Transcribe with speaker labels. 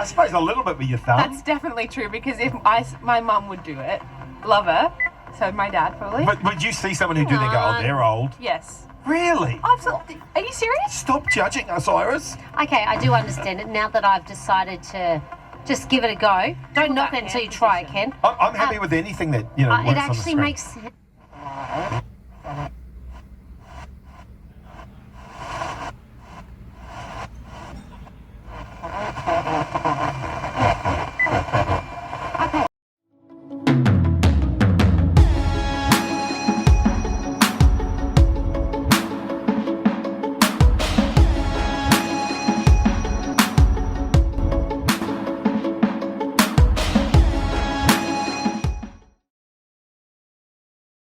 Speaker 1: suppose a little bit with your thumb.
Speaker 2: That's definitely true because if my mum would do it, love her. So my dad probably.
Speaker 1: But would you see someone who do it and go, oh, they're old?
Speaker 2: Yes.
Speaker 1: Really?
Speaker 2: Absolutely. Are you serious?
Speaker 1: Stop judging us, Iris.
Speaker 3: Okay, I do understand it now that I've decided to just give it a go. Don't knock it until you try it, Ken.
Speaker 1: I'm happy with anything that, works
Speaker 3: It
Speaker 1: on the
Speaker 3: actually
Speaker 1: screen.
Speaker 3: makes